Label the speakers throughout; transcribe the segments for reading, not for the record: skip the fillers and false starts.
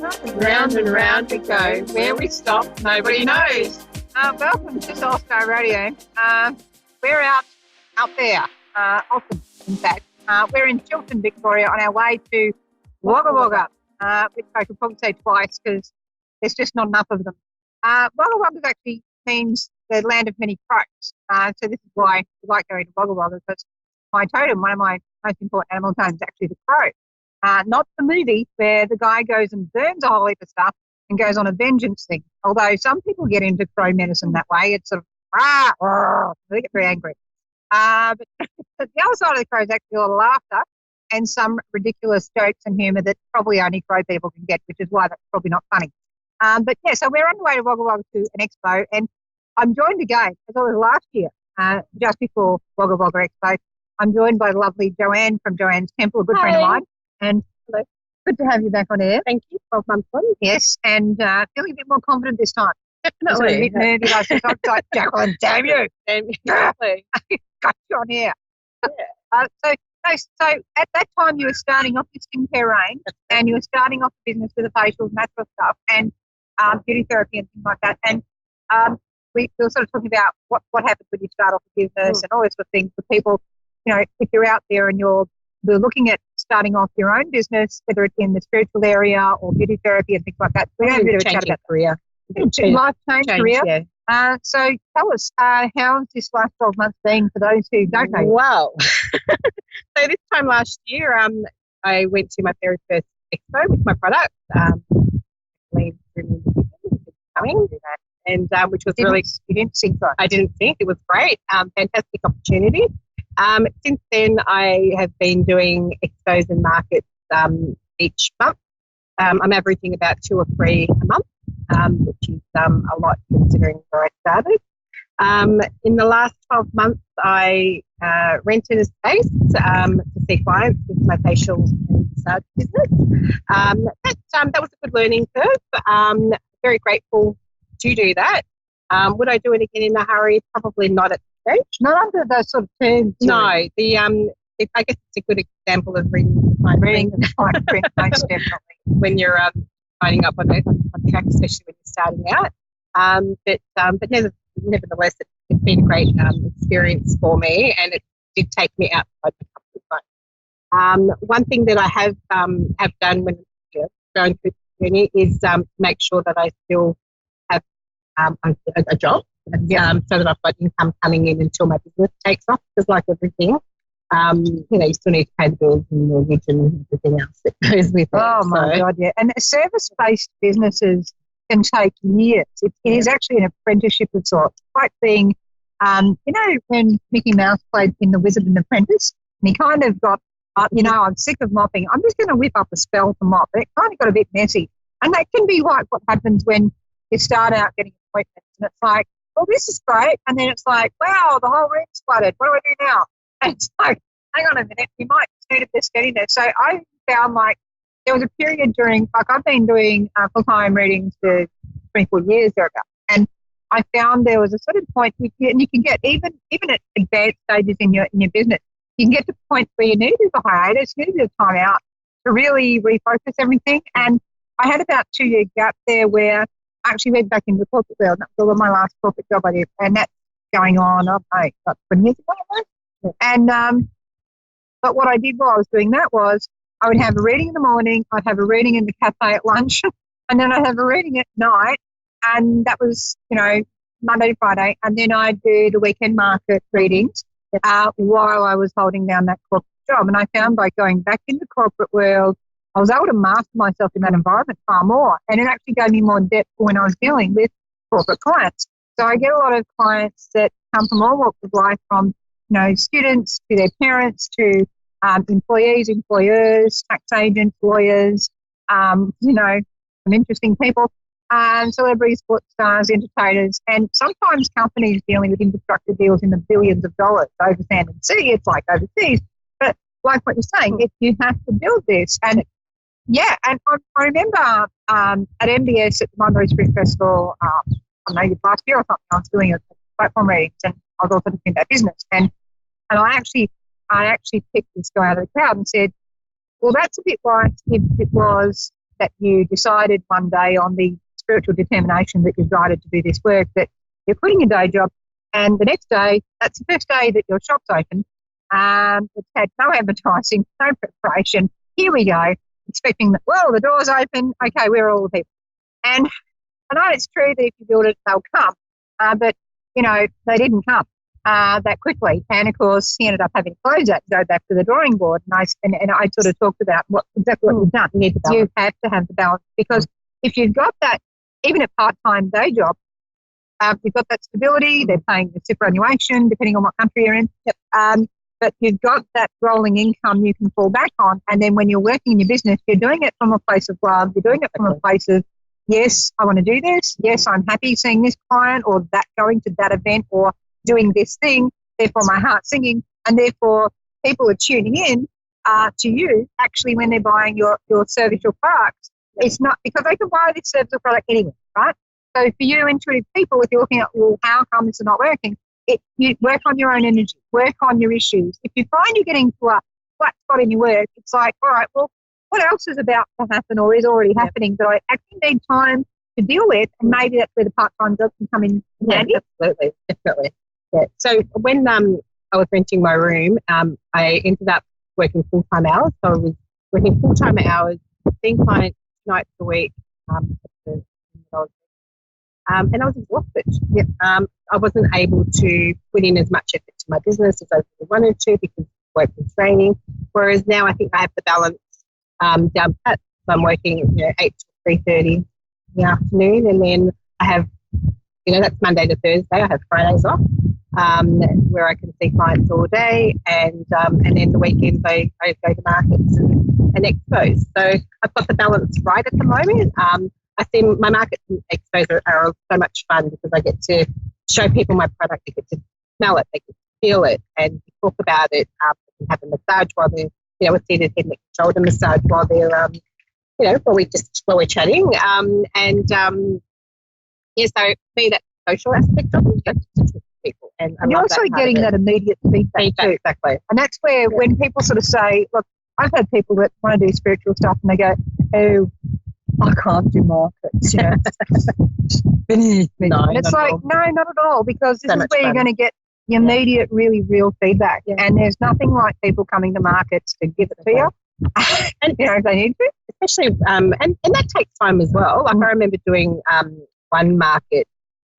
Speaker 1: And round we go. Where we stop, nobody knows.
Speaker 2: Welcome to Soul Star Radio. We're out there, often, in fact. We're in Chiltern, Victoria, on our way to Wagga Wagga, which I could probably say twice because there's just not enough of them. Wagga Wagga actually means the land of many crows. So this is why I like going to Wagga Wagga, because my totem, one of my most important animal totems, is actually the crow. Not the movie where the guy goes and burns a whole heap of stuff and goes on a vengeance thing. Although some people get into crow medicine that way. It's sort of, they get very angry. But the other side of the crow is actually a lot of laughter and some ridiculous jokes and humour that probably only crow people can get, which is why that's probably not funny. But yeah, so we're on the way to Wagga Wagga to an expo, and I'm joined again, as I was last year, just before Wagga Wagga Expo. I'm joined by the lovely Joanne from Joanne's Temple, a good friend of mine. And hello. Good to have you back on air.
Speaker 1: Thank you. 12 months on.
Speaker 2: Yes, and feeling a bit more confident this time.
Speaker 1: Definitely.
Speaker 2: A bit nervy last time. I was like, Jacqueline, damn you.
Speaker 1: Exactly.
Speaker 2: Got you on here. Yeah. So at that time you were starting off your skincare range, and you were starting off the business with the facials and that sort of stuff, and beauty therapy and things like that. And we were sort of talking about what happens when you start off a business and all those sort of things for people. You know, if you're out there and you're looking at starting off your own business, whether it's in the spiritual area or beauty therapy and things like that. We have a bit of a chat about
Speaker 1: career.
Speaker 2: Life change career.
Speaker 1: Yeah.
Speaker 2: So tell us, how's this last 12 months been for those who don't know?
Speaker 1: Wow. So this time last year, I went to my very first expo with my product. Jacquelene coming, and which was really.
Speaker 2: You didn't think so?
Speaker 1: I didn't think it was great. Fantastic opportunity. Since then, I have been doing expos and markets each month. I'm averaging about 2 or 3 a month, which is a lot considering where I started. In the last 12 months, I rented a space to see clients with my facial and massage business. That was a good learning curve. Very grateful to do that. Would I do it again in a hurry? Probably not at this stage.
Speaker 2: Not under those sort of terms.
Speaker 1: No. I guess it's a good example of reading the fine print,
Speaker 2: most definitely.
Speaker 1: When you're signing up on a contract, especially when you're starting out. But nevertheless, it's been a great experience for me, and it did take me outside the comfort zone. One thing that I have done when going through the journey is make sure that I still have a job, so that I've got income coming in until my business takes off. Because like everything, you still need to pay the bills and mortgage and everything else that goes with it.
Speaker 2: Oh my God, yeah. And service-based businesses can take years. It is actually an apprenticeship of sorts. It's like being, when Mickey Mouse played in The Wizard and Apprentice, and he kind of got, I'm sick of mopping. I'm just going to whip up a spell to mop. It kind of got a bit messy. And that can be like what happens when you start out getting appointments, and it's like, well, this is great. And then it's like, wow, the whole room's flooded. What do I do now? And it's like, hang on a minute, you might just need a bit getting there. So I found like there was a period during, like I've been doing full-time readings for 24 years thereabout, and I found there was a certain point, and you can get even at advanced stages in your business, you can get to the point where you need to do the hiatus, you need to do the time out to really refocus everything. And I had about a 2-year gap there where I actually went back into the corporate world. That was my last corporate job I did, and that's going on, about 20 years ago. And but what I did while I was doing that was I would have a reading in the morning, I'd have a reading in the cafe at lunch, and then I'd have a reading at night, and that was, Monday to Friday, and then I'd do the weekend market readings while I was holding down that corporate job. And I found by going back into the corporate world, I was able to master myself in that environment far more, and it actually gave me more depth when I was dealing with corporate clients. So I get a lot of clients that come from all walks of life, from students to their parents to employees, employers, tax agents, lawyers, some interesting people, celebrities, sports stars, entertainers, and sometimes companies dealing with infrastructure deals in the billions of dollars over sand and sea. It's like overseas. But like what you're saying, you have to build this. And yeah, and I remember at MBS at the Monterey Spirit Festival, maybe last year or something, I was doing a platform readings, and I was also looking at that business. And I actually picked this guy out of the crowd and said, well, that's a bit like if it was that you decided one day on the spiritual determination that you've decided to do this work, that you're quitting your day job, and the next day, that's the first day that your shop's open. It's had no advertising, no preparation. Here we go, expecting that, well, the door's open. Okay, we're all the people. And I know it's true that if you build it, they'll come. But, they didn't come that quickly. And, of course, he ended up having to close that and go back to the drawing board. And I sort of talked about exactly what you've done. You have to have the balance, because if you've got that, even a part-time day job, you've got that stability, they're paying the superannuation, depending on what country you're in. Yep. But you've got that rolling income you can fall back on. And then when you're working in your business, you're doing it from a place of love. You're doing it from a place of, yes, I want to do this. Yes, I'm happy seeing this client or that, going to that event or doing this thing. Therefore, my heart's singing. And therefore, people are tuning in to you actually when they're buying your service or products. It's not because they can buy this service or product anywhere, right? So for you intuitive people, if you're looking at, well, how come this is not working? You work on your own energy, work on your issues. If you find you're getting to a flat spot in your work, it's like, all right, well, what else is about to happen or is already happening that I actually need time to deal with? And maybe that's where the part-time job can come in handy.
Speaker 1: Absolutely, definitely. Yeah. So when I was renting my room, I ended up working full-time hours. So I was working full-time hours, seeing clients 2 nights a week. And I was exhausted. Yep. I wasn't able to put in as much effort to my business as I really wanted to because work was draining. Whereas now I think I have the balance down pat. So I'm working 8 to 3:30 in the afternoon, and then I have, that's Monday to Thursday. I have Fridays off where I can see clients all day, and then the weekends I go to markets and expos. So I've got the balance right at the moment. I think my markets and expos are so much fun because I get to show people my product. They get to smell it, they get to feel it, and talk about it. We can have a massage while they're, we're seated head, neck, and shoulder massage while they're, while we're chatting. So for me, that's the social aspect of it. Just with people, and
Speaker 2: you're also getting that immediate feedback too.
Speaker 1: Exactly,
Speaker 2: and that's where when people sort of say, look, I've had people that want to do spiritual stuff, and they go, oh, I can't do markets. Finish.
Speaker 1: No,
Speaker 2: and it's like, no, not at all, because this is where you're going to get the immediate, really real feedback. Yeah. And there's nothing like people coming to markets to give it to you. And if they need to.
Speaker 1: Especially, and that takes time as well. Like I remember doing one market.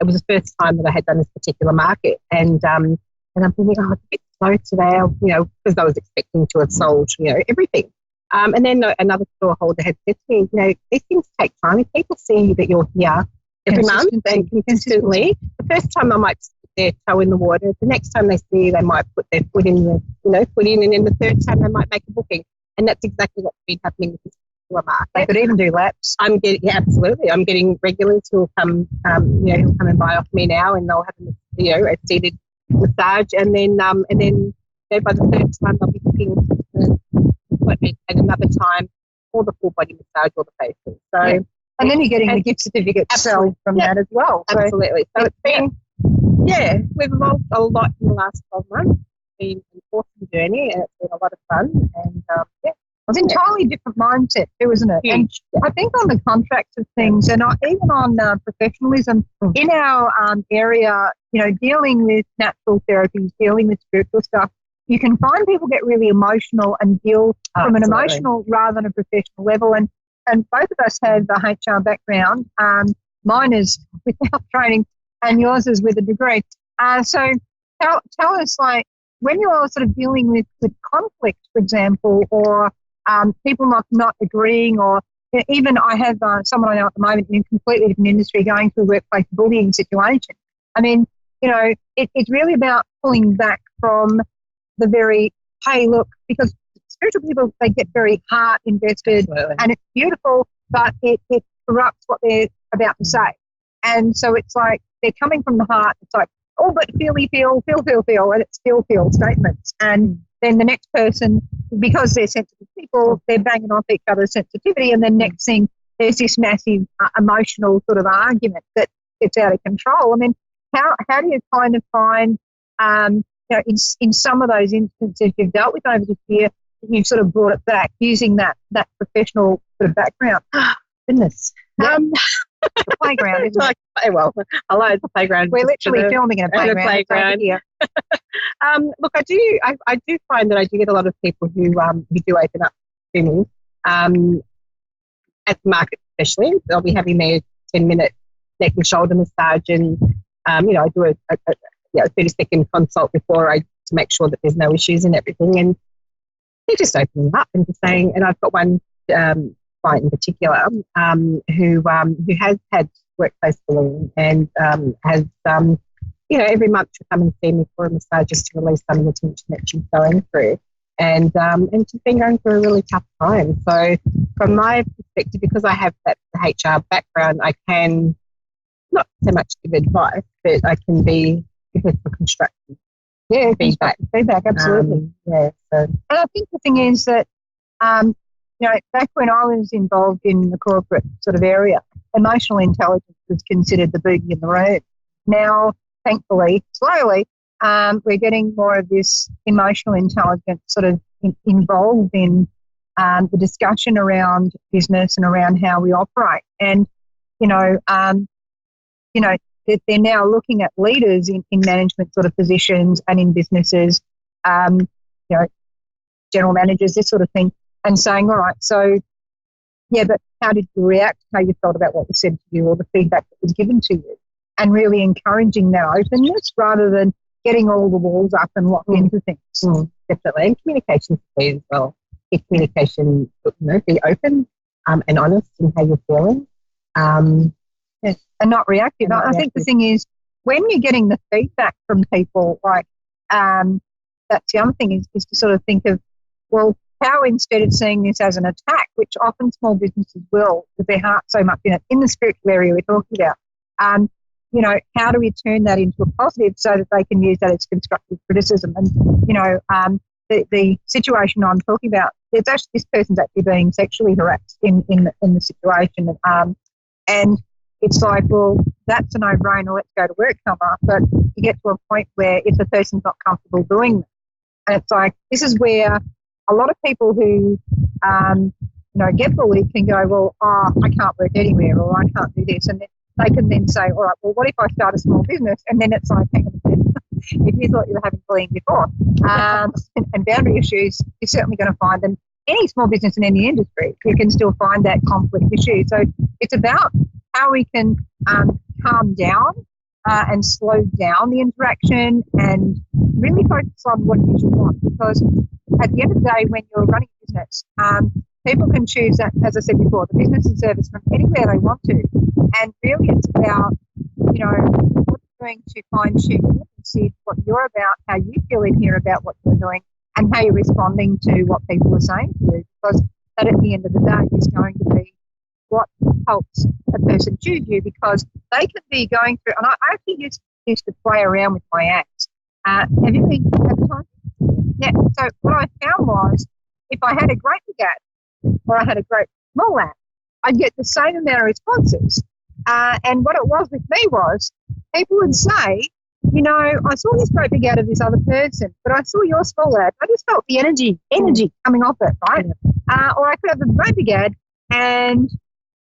Speaker 1: It was the first time that I had done this particular market. And I'm thinking, it's a bit slow today, because I was expecting to have sold, everything. And then another store holder had said to me, these things take time. If people see that you're here every month and consistently, the first time I might put their toe in the water. The next time they see you, they might put their foot in and then the third time they might make a booking. And that's exactly what's been happening with this particular market.
Speaker 2: They could even do laps.
Speaker 1: Absolutely. I'm getting regulars who will come, who'll come and buy off me now, and they'll have a seated massage, and then by the third time they'll be booking appointment at another time for the full body massage or the facial. So,
Speaker 2: and then you're getting the gift certificate from that as well.
Speaker 1: So, absolutely. So it's been, we've evolved a lot in the last 12 months. It's been an awesome journey, and it's been a lot of fun. And
Speaker 2: it's an entirely different mindset too, isn't it?
Speaker 1: Huge.
Speaker 2: And I think on the contracts of things, and even on professionalism in our area, dealing with natural therapies, dealing with spiritual stuff, you can find people get really emotional and deal from an emotional rather than a professional level. And both of us have a HR background. Mine is without training and yours is with a degree. So tell us, like, when you're sort of dealing with conflict, for example, or people not agreeing, or even I have someone I know at the moment in a completely different industry going through a workplace bullying situation. I mean, it's really about pulling back from the very, hey, look, because spiritual people, they get very heart invested. Absolutely. And it's beautiful, but it corrupts what they're about to say. And so it's like they're coming from the heart. It's like, oh, but feel, and it's feel statements. And then the next person, because they're sensitive people, they're banging off each other's sensitivity, and then next thing, there's this massive emotional sort of argument that gets out of control. I mean, how do you kind of find, in some of those instances you've dealt with over this year, you've sort of brought it back using that professional sort of background.
Speaker 1: Goodness.
Speaker 2: Yep. The playground, isn't it?
Speaker 1: Well, I like the playground.
Speaker 2: We're literally filming in a playground.
Speaker 1: Look, I do find that I do get a lot of people who do open up to me at the market, especially. They'll be having their 10-minute neck and shoulder massage, and I do a 30-second consult before to make sure that there's no issues and everything. And they're just opening up and just saying. And I've got one client in particular who has had workplace bullying and has every month she'll come and see me for a massage just to release some of the tension that she's going through. And she's been going through a really tough time. So from my perspective, because I have that HR background, I can not so much give advice, but I can give her some constructive feedback.
Speaker 2: Absolutely.
Speaker 1: So.
Speaker 2: And I think the thing is that, back when I was involved in the corporate sort of area, emotional intelligence was considered the boogie in the room. Now, thankfully, slowly, we're getting more of this emotional intelligence sort of involved in the discussion around business and around how we operate. And, they're now looking at leaders in management sort of positions and in businesses, general managers, this sort of thing, and saying, all right, so, but how did you react, how you felt about what was said to you or the feedback that was given to you, and really encouraging that openness rather than getting all the walls up and locked into things.
Speaker 1: Definitely. And communication key as well. If communication, be open and honest in how you're feeling.
Speaker 2: And not reactive. I think the thing is, when you're getting the feedback from people, like that's the other thing is to sort of think of, well, how instead of seeing this as an attack, which often small businesses will, with their heart so much in it, in the spiritual area we're talking about, how do we turn that into a positive so that they can use that as constructive criticism? And, the situation I'm talking about, this person's actually being sexually harassed in the situation. And it's like, well, that's a no-brainer, let's go to work cover. But you get to a point where if the person's not comfortable doing that, and it's like, this is where a lot of people who, get bullied can go, well, I can't work anywhere, or I can't do this. And then they can then say, all right, well, what if I start a small business? And then it's like, hang on a minute, if you thought you were having bullying before, and boundary issues, you're certainly going to find them. Any small business in any industry, you can still find that conflict issue. So it's about how we can calm down and slow down the interaction and really focus on what it is you want. Because at the end of the day, when you're running a business, people can choose that, as I said before, the business and service from anywhere they want to. And really it's about, what you're doing to fine-tune and see what you're about, how you feel in here about what you're doing, and how you're responding to what people are saying to you. Because that at the end of the day is going to be what helps a person choose you, because they can be going through, and I actually used to play around with my ads. Have you been advertising? Yeah. So what I found was if I had a great big ad or I had a great small ad, I'd get the same amount of responses. And what it was with me was people would say, I saw this great big ad of this other person, but I saw your small ad. I just felt the energy coming off it, right? Or I could have a great big ad and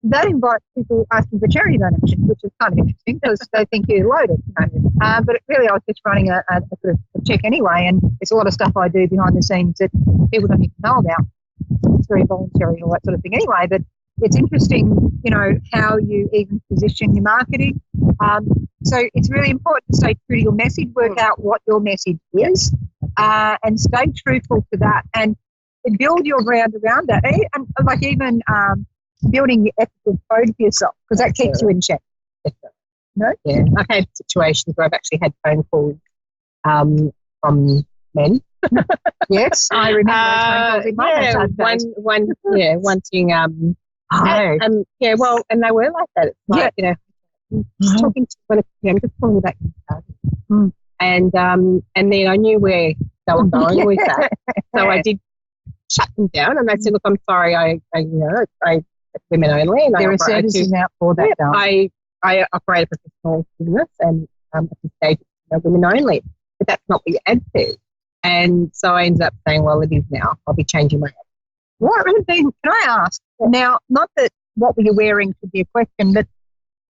Speaker 2: that invites people asking for charity donation, which is kind of interesting because they think you're loaded. But really, I was just running a sort of a check anyway, and there's a lot of stuff I do behind the scenes that people don't even know about. It's very voluntary and all that sort of thing anyway, but it's interesting, how you even position your marketing. So it's really important to stay true to your message, work out what your message is, and stay truthful to that and build your brand around that. And like even building your ethical code for yourself, because that keeps you in check. No?
Speaker 1: Yeah. I've had situations where I've actually had phone calls from men.
Speaker 2: Yes, I remember those phone calls in my
Speaker 1: wanting and they were like that. It's like, talking to one of them, just calling about your and then I knew where they were going with that. So I did shut them down and I said, look, I'm sorry, I women only. And
Speaker 2: there are services out for that.
Speaker 1: I operate a professional business and at this stage, women only. But that's not what your ad says. And so I ended up saying, well, it is now. I'll be changing my hair.
Speaker 2: What would have been, can I ask, now, not that what were you wearing should be a question, but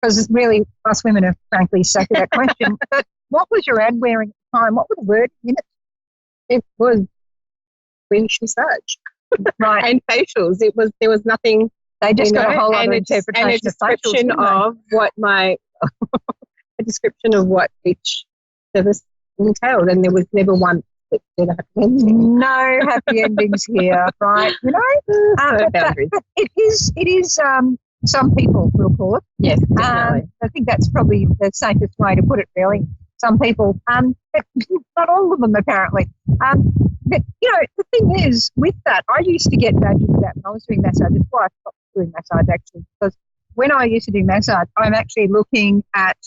Speaker 2: because really us women are frankly sick of that question, but what was your ad wearing at the time? What were the words in it?
Speaker 1: It was British massage.
Speaker 2: Right.
Speaker 1: And facials. There was nothing.
Speaker 2: They just got a whole other
Speaker 1: and
Speaker 2: interpretation
Speaker 1: a description
Speaker 2: of
Speaker 1: a description of what each service entailed, and there was never one that did a happy ending.
Speaker 2: No happy endings here, right? You know, but it is. Some people will call it.
Speaker 1: Yes, definitely.
Speaker 2: I think that's probably the safest way to put it. Really, some people, but not all of them apparently. But you know, the thing is, with that, I used to get badgered for that when I was doing massage. That's why I stopped doing massage actually, because when I used to do massage, I'm actually looking at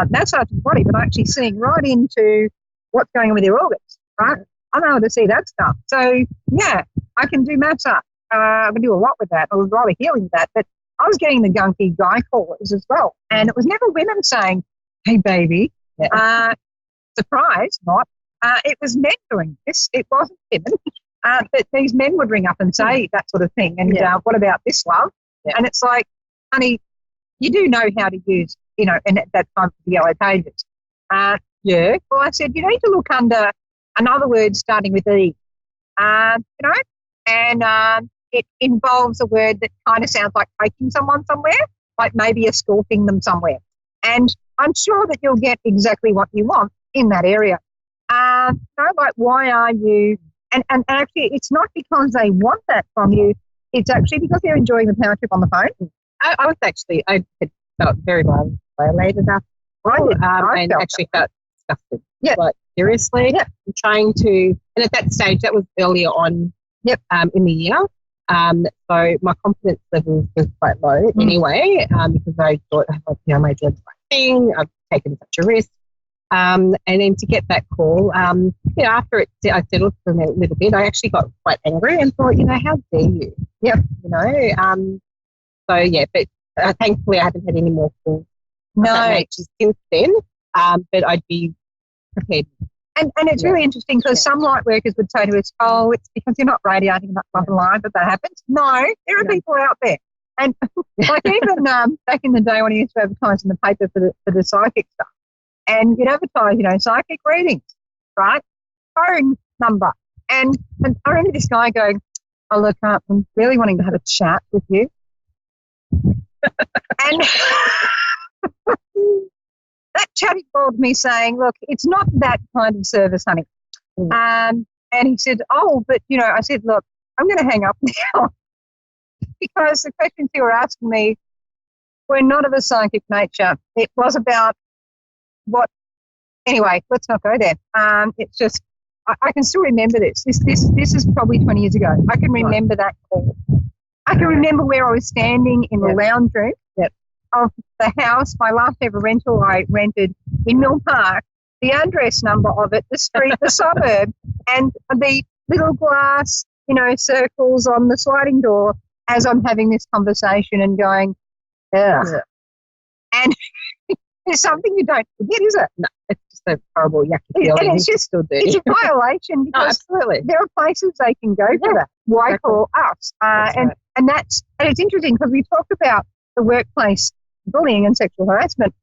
Speaker 2: massage the body, but I'm actually seeing right into what's going on with your organs, right? I'm able to see that stuff. So yeah, I can do massage. I can do a lot with that. I was rather healing with that, but I was getting the gunky guy callers as well, and it was never women saying, "Hey, baby," surprise, not. It was men doing this. It wasn't women. But these men would ring up and say that sort of thing. And what about this, love? Yeah. And it's like, honey, you do know how to use, you know, and at that time for the yellow pages. Yeah. Well, I said, you need to look under another word starting with E, you know, and it involves a word that kind of sounds like taking someone somewhere, like maybe escorting them somewhere. And I'm sure that you'll get exactly what you want in that area. You know, like, why are you, and actually it's not because they want that from you, it's actually because they're enjoying the power trip on the phone.
Speaker 1: I had felt very violated after and actually felt disgusted.
Speaker 2: Yeah.
Speaker 1: Like, seriously?
Speaker 2: Yeah.
Speaker 1: I'm trying to, and at that stage, that was earlier on in the year. So my confidence level was quite low anyway, because I thought, oh, you know, I made the right thing, I've taken such a risk. And then to get that call, you know, after I settled for a little bit, I actually got quite angry and thought, you know, how dare you?
Speaker 2: Yep.
Speaker 1: You know, so yeah, but thankfully I haven't had any more calls.
Speaker 2: No.
Speaker 1: Since then, but I'd be prepared.
Speaker 2: And it's really interesting because some light workers would say to us, oh, it's because you're not radiating enough love and light that happens. No, there are people out there. And like even back in the day when I used to advertise in the paper for the psychic stuff, and you'd advertise, you know, psychic readings, right? Phone number. And I remember this guy going, oh, look, I'm really wanting to have a chat with you. And that chat involved me saying, look, it's not that kind of service, honey. And he said, oh, but, you know, I said, look, I'm going to hang up now because the questions you were asking me were not of a psychic nature. It was about what, anyway, let's not go there. It's just, I can still remember this. This is probably 20 years ago. I can remember that call. I can remember where I was standing in the lounge room of the house, my last ever rental I rented in Mill Park, the address number of it, the street, the suburb, and the little glass, you know, circles on the sliding door as I'm having this conversation and going, ugh. Yeah. And there's something you don't forget, is it?
Speaker 1: No, it's just a horrible, yucky feeling.
Speaker 2: And it's just, it's a violation because there are places they can go for that. Why call us? And it's interesting because we talk about the workplace bullying and sexual harassment,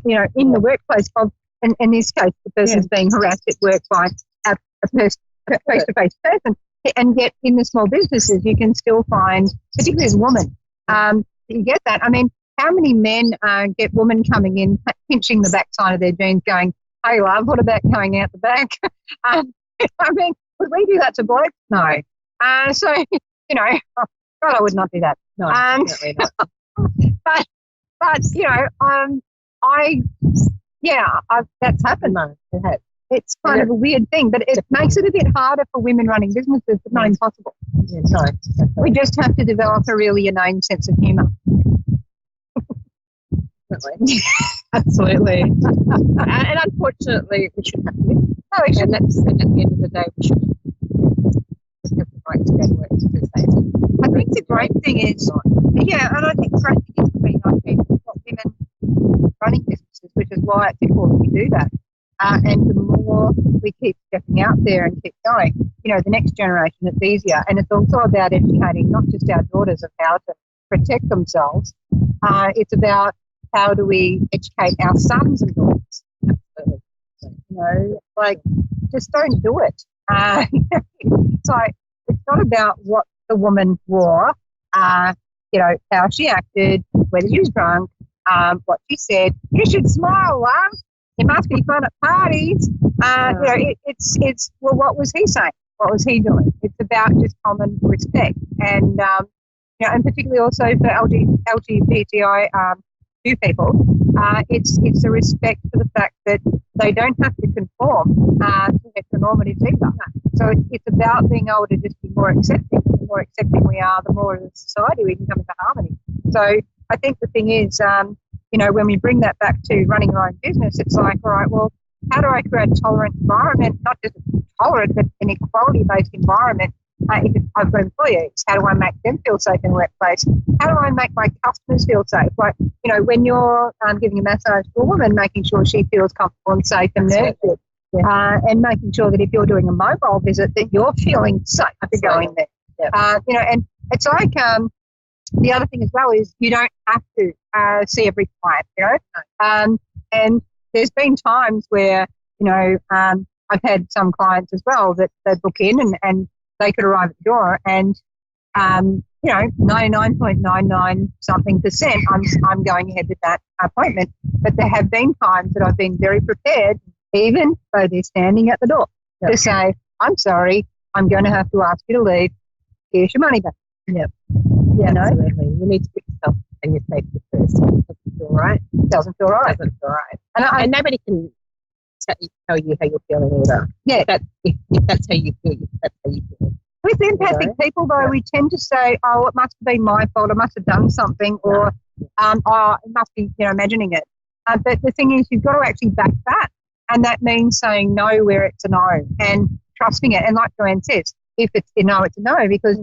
Speaker 2: you know, in the workplace of, in this case, the person's being harassed at work by a face-to-face person. And yet in the small businesses, you can still find, particularly as a woman, you get that. I mean, how many men get women coming in, pinching the backside of their jeans going, hey, love, what about going out the back? I mean, would we do that to blokes? No. So, you know, God, I would not do that.
Speaker 1: No, definitely not.
Speaker 2: But you know, that's happened.
Speaker 1: No, it has.
Speaker 2: It's kind of a weird thing, but it makes it a bit harder for women running businesses, but not impossible.
Speaker 1: Yeah, no,
Speaker 2: we just have to develop a really inane sense of humour.
Speaker 1: Absolutely. And unfortunately, we should have to. No, we should. And at the end of the day, we should just have the right to go to work to say.
Speaker 2: I think the great thing is, and I think the great thing is being like for women running businesses, which is why it's important we do that. And the more we keep stepping out there and keep going, the next generation, it's easier. And it's also about educating not just our daughters of how to protect themselves. It's about how do we educate our sons and daughters. Just don't do it. It's not about what the woman wore, how she acted, whether she was drunk, what she said. You should smile, love. It must be fun at parties. It's what was he saying? What was he doing? It's about just common respect, and and particularly also for LGBTI people, it's the respect for the fact that they don't have to conform to heteronormatives either. So it's about being able to just be more accepting. The more accepting we are, the more as a society we can come into harmony. So I think the thing is, when we bring that back to running our own business, it's like, all right, well, how do I create a tolerant environment, not just a tolerant, but an equality-based environment? If I've got employees, how do I make them feel safe in the workplace? How do I make my customers feel safe? Like, when you're giving a massage to a woman, making sure she feels comfortable and safe and nurtured. Yeah. And making sure that if you're doing a mobile visit, that you're feeling safe to go in there. Yeah. And it's like the other thing as well is you don't have to see every client, and there's been times where, I've had some clients as well that they book in and they could arrive at the door and, 99.99 something percent, I'm going ahead with that appointment. But there have been times that I've been very prepared, even though they're standing at the door, to say, I'm sorry, I'm going to have to ask you to leave. Here's your money back.
Speaker 1: Yep. Yeah, absolutely. You need to put yourself and your safety first. It doesn't feel right.
Speaker 2: Doesn't feel right.
Speaker 1: And nobody can tell you how you're feeling either.
Speaker 2: Yeah.
Speaker 1: If that's how you feel, that's how you feel.
Speaker 2: With empathic people, though, we tend to say, oh, it must have been my fault. I must have done something, or it must be, imagining it. But the thing is, you've got to actually back that. And that means saying no where it's a no and trusting it. And like Joanne says, if it's a no, it's a no, because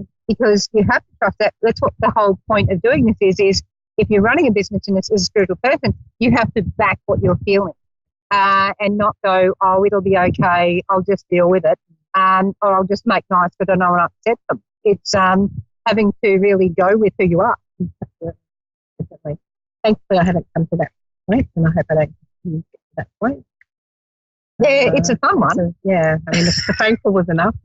Speaker 2: you have to trust that. That's what the whole point of doing this is if you're running a business and as a spiritual person, you have to back what you're feeling and not go, oh, it'll be okay, I'll just deal with it, or I'll just make nice but I don't want to upset them. It's having to really go with who you are.
Speaker 1: Definitely. Thankfully, I haven't come to that point, and I hope I don't get to that point.
Speaker 2: Yeah, it's a fun one.
Speaker 1: I mean, the phone call was enough.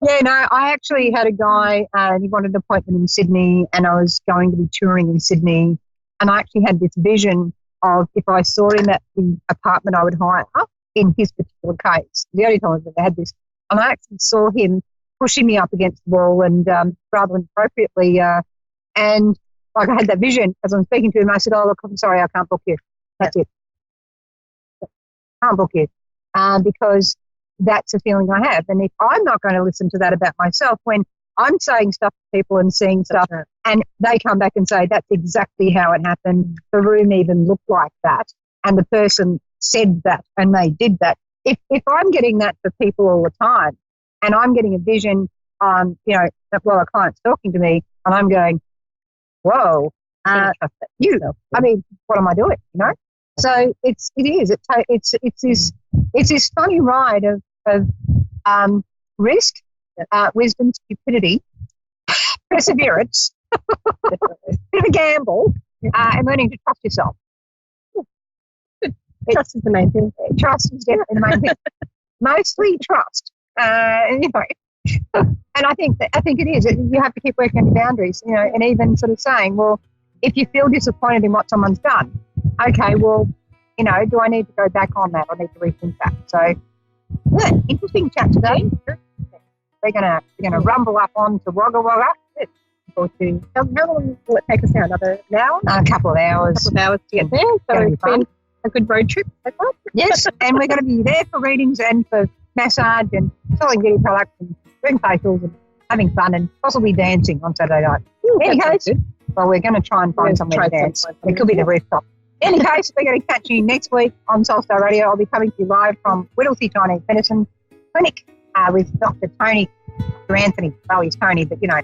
Speaker 2: Yeah, no, I actually had a guy and he wanted an appointment in Sydney, and I was going to be touring in Sydney, and I actually had this vision of if I saw him at the apartment I would hire in his particular case. The only time I've ever had this. And I actually saw him pushing me up against the wall and rather inappropriately, and like I had that vision as I'm speaking to him. I said, oh, look, I'm sorry, I can't book you. That's it. Can't book you because that's a feeling I have. And if I'm not going to listen to that about myself when I'm saying stuff to people and seeing stuff and they come back and say that's exactly how it happened, the room even looked like that and the person said that and they did that. If I'm getting that for people all the time and I'm getting a vision while a client's talking to me and I'm going, whoa, I mean, what am I doing, So it's this funny ride of risk, wisdom, stupidity, perseverance, bit of a gamble, and learning to trust yourself.
Speaker 1: Trust is the main thing.
Speaker 2: Trust is definitely the main thing. Mostly trust. Anyway, and I think it is. You have to keep working on your boundaries, and even sort of saying, well, if you feel disappointed in what someone's done, okay, well, do I need to go back on that? I need to rethink that. So, yeah, interesting chat today. We're gonna rumble up on to Wagga Wagga.
Speaker 1: How long will it take us now? Another hour?
Speaker 2: A couple of hours.
Speaker 1: To get there. So it's been a good road trip so far.
Speaker 2: Yes, and we're going to be there for readings and for massage and selling beauty products and doing facials and having fun and possibly dancing on Saturday night. In any case, well, we're going to try and find somewhere to dance. It could be the rooftop. In any case, we're going to catch you next week on Soulstar Radio. I'll be coming to you live from Whittlesea Chinese Medicine Clinic with Dr. Tony, Dr. Anthony. Well, he's Tony, but he'll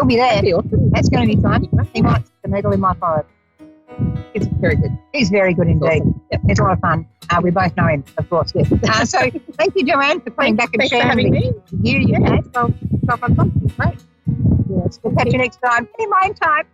Speaker 2: be there.
Speaker 1: That'd be awesome.
Speaker 2: That's going to be fun. He might stick the needle in my forehead.
Speaker 1: It's very good.
Speaker 2: He's very good indeed.
Speaker 1: Awesome. Yep.
Speaker 2: It's a lot of fun. We both know him, of course.
Speaker 1: Yes.
Speaker 2: So thank you, Joanne, for coming back and
Speaker 1: Thanks for
Speaker 2: sharing
Speaker 1: having me.
Speaker 2: with you.
Speaker 1: Yeah, so fun. Great.
Speaker 2: Yes, we'll catch you next time. In my time.